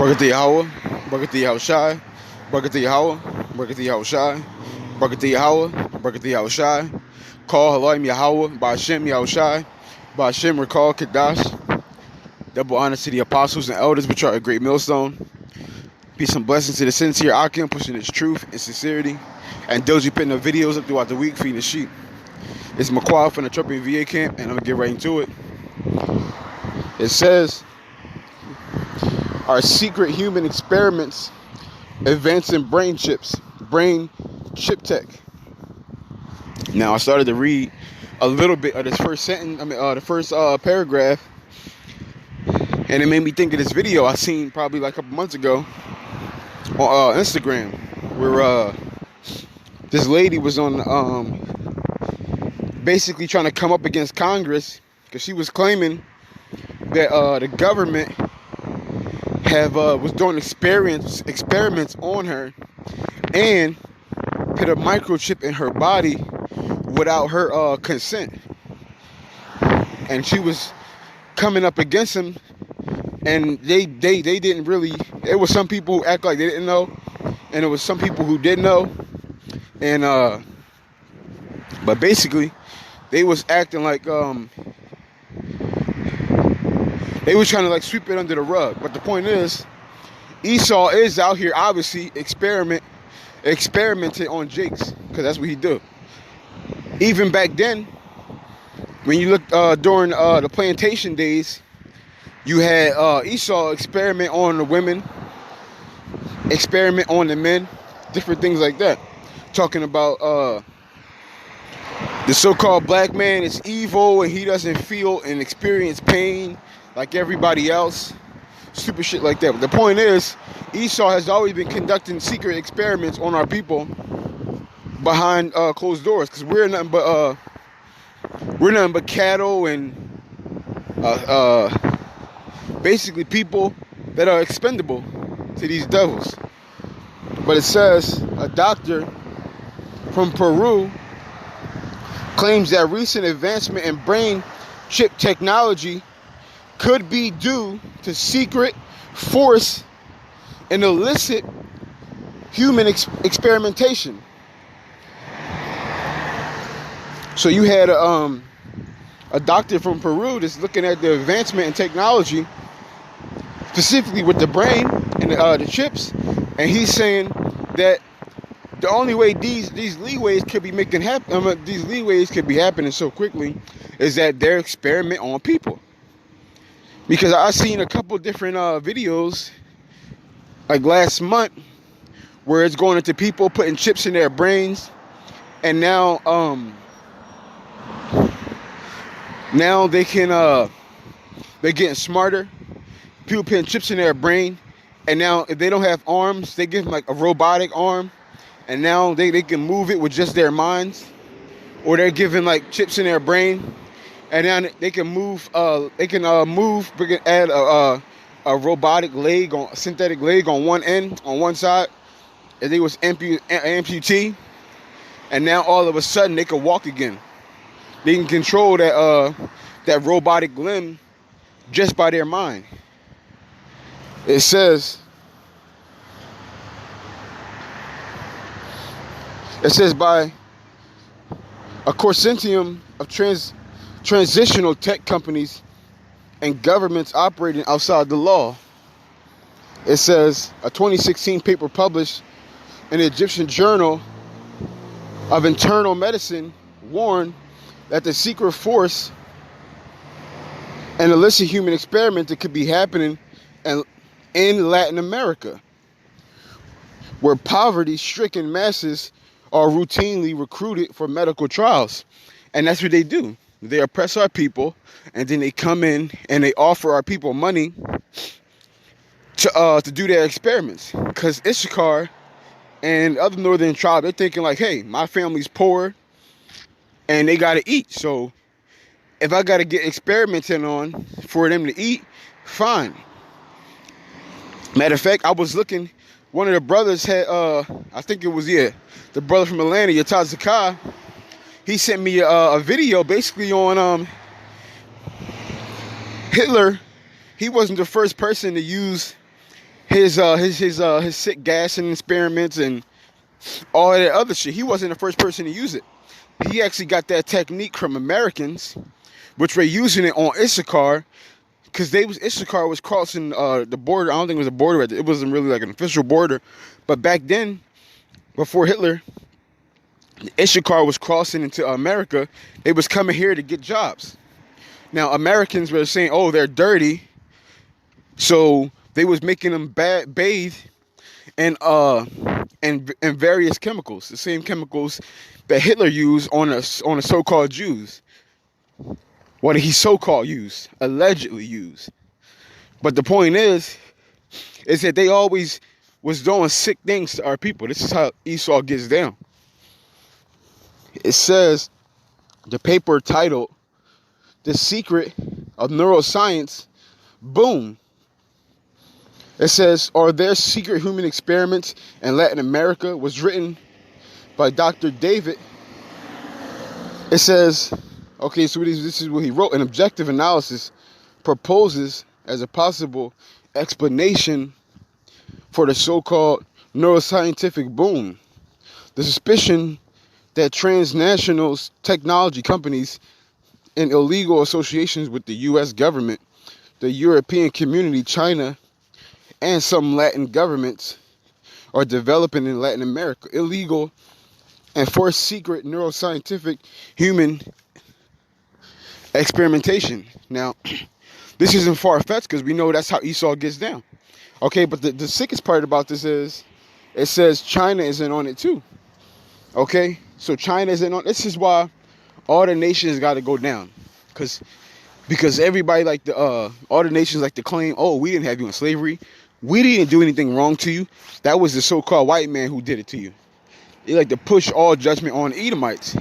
Barakati Yahweh, Barakati Yahushai, Barakati Yahweh, Barakati Yahushai, Barakati Yahweh, Barakati Yahushai, Call Halayim Yahweh, Ba'ashem Yahushai, Ba'ashem Recall Kadash, double honor to the apostles and elders which are a great millstone. Peace and blessings to the sincere Akim, pushing its truth and sincerity, and those who putting the videos up throughout the week feeding the sheep. It's McQuad from the Trumping VA camp, and I'm gonna get right into it. It says, our secret human experiments advancing brain chips, brain chip tech. Now I started to read a little bit of this first sentence, the first paragraph, and it made me think of this video I seen probably like a couple months ago on Instagram, where this lady was on basically trying to come up against Congress because she was claiming that the government was doing experiments on her and put a microchip in her body without her consent, and she was coming up against him, and they didn't really. There was some people who act like they didn't know, and there was some people who did know, and but basically they was acting like they was trying to like sweep it under the rug. But the point is, Esau is out here obviously experimenting on Jakes, because that's what he do. Even back then, when you look during the plantation days, you had Esau experiment on the women, experiment on the men, different things like that. Talking about the so-called black man is evil and he doesn't feel and experience pain like everybody else. Stupid shit like that. But the point is, Esau has always been conducting secret experiments on our people behind closed doors, because we're nothing but cattle and basically people that are expendable to these devils. But it says a doctor from Peru claims that recent advancement in brain chip technology could be due to secret, forced, and illicit human experimentation. So you had a doctor from Peru that's looking at the advancement in technology, specifically with the brain and the chips, and he's saying that the only way these leeways could be these leeways could be happening so quickly is that they're experimenting on people. Because I seen a couple different videos like last month where it's going into people putting chips in their brains, and now they can they're getting smarter. People putting chips in their brain, and now if they don't have arms, they give them like a robotic arm, and now they can move it with just their minds. Or they're giving like chips in their brain, and now they can move. They can add a robotic leg, a synthetic leg on one end, on one side. And they was amputee, and now all of a sudden they can walk again. They can control that robotic limb just by their mind. It says by a consortium of transitional tech companies and governments operating outside the law. It says a 2016 paper published in the Egyptian Journal of Internal Medicine warned that the secret force and illicit human experiment that could be happening in Latin America, where poverty-stricken masses are routinely recruited for medical trials. And that's what they do. They oppress our people, and then they come in and they offer our people money to do their experiments. Because Issachar and other northern tribes, they're thinking like, hey, my family's poor and they got to eat. So if I got to get experimented on for them to eat, fine. Matter of fact, I was looking, one of the brothers had, I think it was, the brother from Atlanta, Yataz Zakai. He sent me a video basically on Hitler. He wasn't the first person to use his sick gas and experiments and all that other shit. He wasn't the first person to use it. He actually got that technique from Americans, which were using it on Issachar, because Issachar was crossing the border. I don't think it was a border. It wasn't really like an official border, but back then, before Hitler, Issachar was crossing into America. They was coming here to get jobs. Now Americans were saying, "Oh, they're dirty," so they was making them bathe and various chemicals, the same chemicals that Hitler used on the so-called Jews. What he so-called used, allegedly used. But the point is that they always was doing sick things to our people. This is how Esau gets down. It says, the paper titled, "The Secret of Neuroscience," boom. It says, "Are there secret human experiments in Latin America?" Was written by Dr. David. It says, okay, so this is what he wrote. An objective analysis proposes as a possible explanation for the so-called neuroscientific boom. The suspicion that transnational technology companies and illegal associations with the U.S. government, the European community, China, and some Latin governments are developing in Latin America illegal and for secret neuroscientific human experimentation. Now, this isn't far-fetched because we know that's how Esau gets down. Okay, but the sickest part about this is it says China isn't on it too. Okay, so China isn't on. This is why all the nations got to go down, because everybody all the nations like to claim, "Oh, we didn't have you in slavery. We didn't do anything wrong to you. That was the so-called white man who did it to you." They like to push all judgment on the Edomites.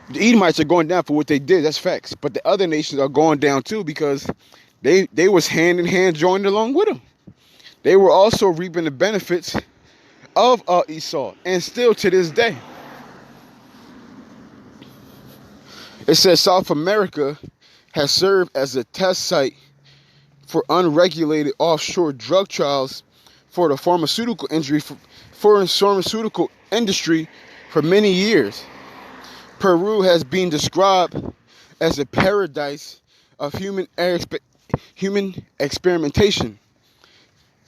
The Edomites are going down for what they did. That's facts. But the other nations are going down too because they was hand in hand joined along with them. They were also reaping the benefits of Esau, and still to this day. It says South America has served as a test site for unregulated offshore drug trials for the pharmaceutical industry for many years. Peru has been described as a paradise of human experimentation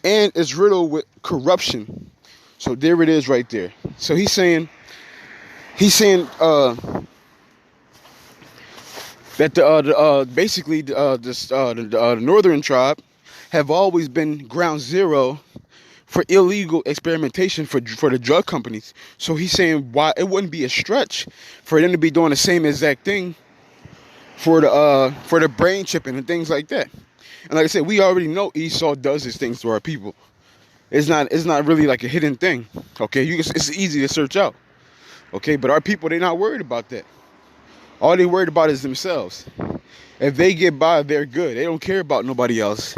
and is riddled with corruption. So there it is right there. So he's saying that the northern tribe have always been ground zero for illegal experimentation for the drug companies. So he's saying why it wouldn't be a stretch for them to be doing the same exact thing for the brain chipping and things like that. And like I said, we already know Esau does his things to our people. It's not really like a hidden thing. Okay, it's easy to search out. Okay, but our people, they're not worried about that. All they worried about is themselves. If they get by, they're good. They don't care about nobody else.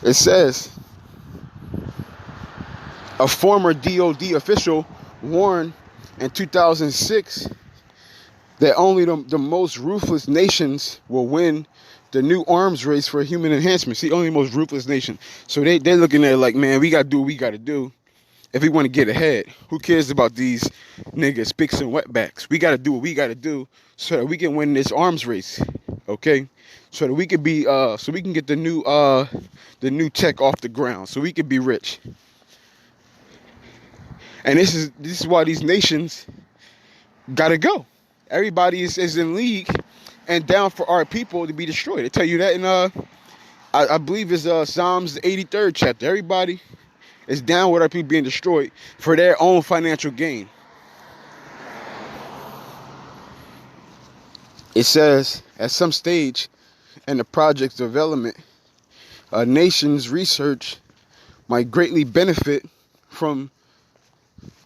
It says a former DOD official warned in 2006 that only the most ruthless nations will win the new arms race for human enhancement. See, only the most ruthless nation. So they're looking at it like, man, we got to do what we got to do if we want to get ahead. Who cares about these niggas, picks and wetbacks? We got to do what we got to do so that we can win this arms race, okay? So that we can be, so we can get the new tech off the ground, so we can be rich. And this is why these nations gotta go. Everybody is in league and down for our people to be destroyed. They tell you that in I believe it's Psalms 83rd chapter. Everybody is down with our people being destroyed for their own financial gain. It says at some stage in the project's development, a nation's research might greatly benefit from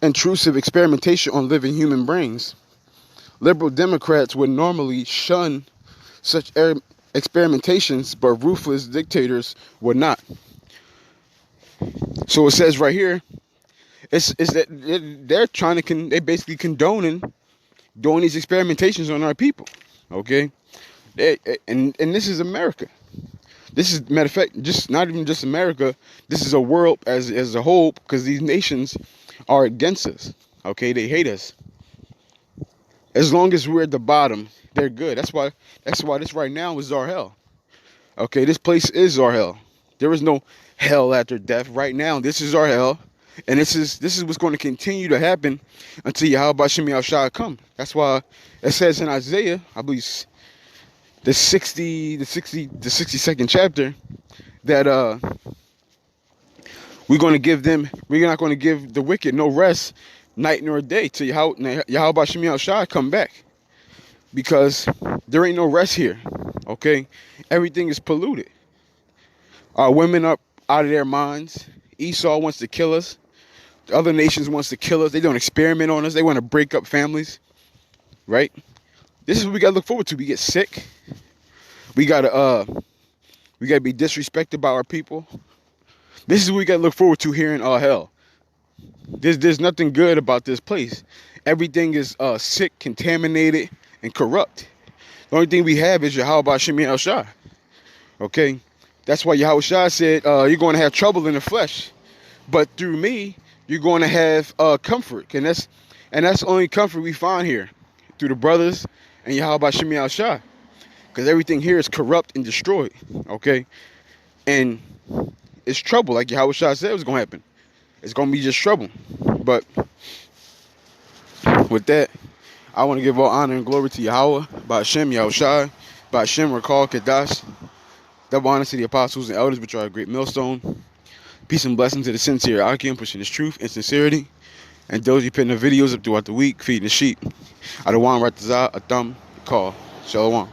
intrusive experimentation on living human brains. Liberal Democrats would normally shun such experimentations, but ruthless dictators would not. So it says right here, it's that they're trying to they basically condoning doing these experimentations on our people. Okay, and this is America. This is, matter of fact, just not even just America. This is a world as a whole, because these nations are against us. Okay, they hate us. As long as we're at the bottom, they're good. That's why this right now is our hell. Okay, this place is our hell. There is no hell after death. Right now, this is our hell. And this is what's going to continue to happen until Yahweh Shem Yahushua come. That's why it says in Isaiah, I believe the 62nd chapter, that we're not going to give the wicked no rest night nor day till Yahweh Shem Yahushua come back. Because there ain't no rest here. Okay? Everything is polluted. Our women are out of their minds. Esau wants to kill us. The other nations wants to kill us. They don't experiment on us. They want to break up families. Right? This is what we got to look forward to. We get sick. We got to be disrespected by our people. This is what we got to look forward to here in hell. There's nothing good about this place. Everything is sick, contaminated, and corrupt. The only thing we have is Yahweh Shem Yahushua. Okay? That's why Yahushua said, you're going to have trouble in the flesh. But through me, you're going to have comfort. And that's the only comfort we find here. Through the brothers and Yahweh Shem Yahushua. Because everything here is corrupt and destroyed. Okay? And it's trouble. Like Yahushua said was going to happen. It's going to be just trouble. But with that, I want to give all honor and glory to Yahweh, Ba'ashem, Yahushua, Ba'ashem, Rakal, Kadash. Double honor to the apostles and elders, which are a great millstone. Peace and blessings to the sincere Akim, pushing his truth and sincerity. And those who putting the videos up throughout the week, feeding the sheep. Adawan Ratazah, Atham, Call. Shalom.